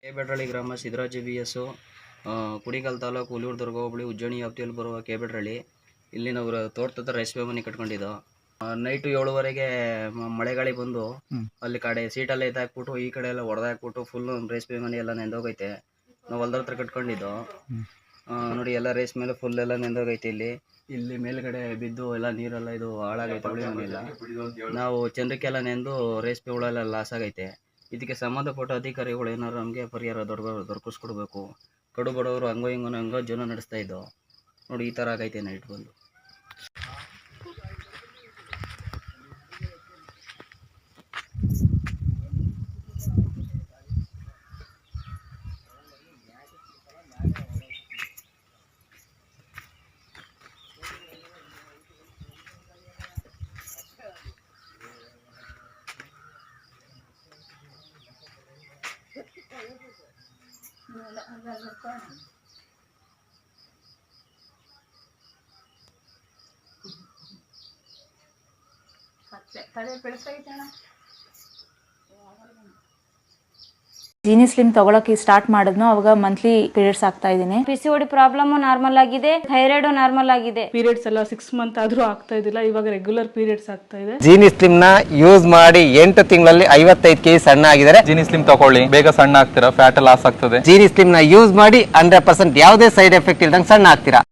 ಕೆಬೇಡ್ರಳ್ಳಿ ಗ್ರಾಮ ಸಿದ್ದರಾಜ BS ಕುಣಿಗಲ್ ತಾಲೂಕು ಹುಲಿಯೂರು ದುರ್ಗ ಹೋಬಳಿ ಉಜ್ಜನಿ ವ್ಯಾಪ್ತಿಯಲ್ಲಿ ಬರುವ ಕೆಬೇಡ್ರಳ್ಳಿ. ಇಲ್ಲಿ ನಾವು ತೋಟದ ರೇಷ್ಮೆ ಮನೆ ಕಟ್ಕೊಂಡಿದ್ದೋ. ನೈಟು 7:30ಗೆ ಮಳೆಗಾಳಿ ಬಂದು ಅಲ್ಲಿ ಕಡೆ ಸೀಟೆಲ್ಲ ಎತ್ತಾಕ್ಬಿಟ್ಟು ಈ ಕಡೆ ಎಲ್ಲ ಹೊಡೆದಾಕ್ಬಿಟ್ಟು ಫುಲ್ ರೇಷ್ಮೆ ಮನೆ ಎಲ್ಲ ನೆಂದೋಗೈತೆ. ನಾವು ಹೊಲ್ದ ಹತ್ರ ಕಟ್ಕೊಂಡಿದ್ದೋ. ನೋಡಿ ಎಲ್ಲ ರೇಷ್ಮೆ ಫುಲ್ ಎಲ್ಲ ನೆಂದೋಗೈತೆ. ಇಲ್ಲಿ ಮೇಲ್ಗಡೆ ಬಿದ್ದು ಎಲ್ಲ ನೀರೆಲ್ಲ ಇದು ಹಾಳಾಗೈತೆ. ಉಳಿ ಮನೆಯಲ್ಲ ನಾವು ಚಂದ್ರಕ್ಕೆಲ್ಲ ನೆಂದು ರೇಷ್ಮೆ ಹುಳೆಲ್ಲ ಲಾಸ್ ಆಗೈತೆ. ಇದಕ್ಕೆ ಸಂಬಂಧಪಟ್ಟ ಅಧಿಕಾರಿಗಳು ಏನಾದ್ರು ನಮಗೆ ಪರಿಹಾರ ದೊರಕಿಸ್ಕೊಡ್ಬೇಕು. ಕಡು ಬಡವರು ಹಂಗೋ ಜೀವನ ನಡೆಸ್ತಾ ಇದ್ದೋ. ನೋಡಿ ಈ ಥರ ಆಗೈತೆ ನೈಟ್ ಬಂದು. ಜೀನಿ ಸ್ಲಿಮ್ ತಗೊಳಕ್ಕೆ ಸ್ಟಾರ್ಟ್ ಮಾಡಿದ್ನೋ ಅವಾಗ ಮಂತ್ಲಿ ಪೀರಿಯಡ್ಸ್ ಆಗ್ತಾ ಇದ್ದೀನಿ. PCOD ಪ್ರಾಬ್ಲಮ್ ನಾರ್ಮಲ್ ಆಗಿದೆ, ಥೈರಾಯ್ಡ್ ನಾರ್ಮಲ್ ಆಗಿದೆ. ಪೀರಿಯಡ್ಸ್ ಎಲ್ಲ 6 ಮಂತ್ ಆದ್ರೂ ಆಗ್ತಾ ಇದ್ದಿಲ್ಲ, ಇವಾಗ ರೆಗ್ಯುಲರ್ ಪೀರಿಯಡ್ಸ್ ಆಗ್ತಾ ಇದೆ. ಜೀನಿ ಸ್ಲಿಮ್ ನ ಯೂಸ್ ಮಾಡಿ 8 ತಿಂಗಳಲ್ಲಿ 55 kg ಸಣ್ಣ ಆಗಿದ್ದಾರೆ. ಜೀನಿ ಸ್ಲಿಮ್ ತಗೊಳ್ಳಿ, ಬೇಗ ಸಣ್ಣ ಆಗ್ತೀರಾ, ಫ್ಯಾಟ್ ಲಾಸ್ ಆಗ್ತದೆ. ಜೀನಿ ಸ್ಲಿಮ್ ನ ಯೂಸ್ ಮಾಡಿ 100% ಯಾವುದೇ ಸೈಡ್ ಎಫೆಕ್ಟ್ ಇಲ್ದಂಗೆ ಸಣ್ಣ ಆಗ್ತೀರಾ.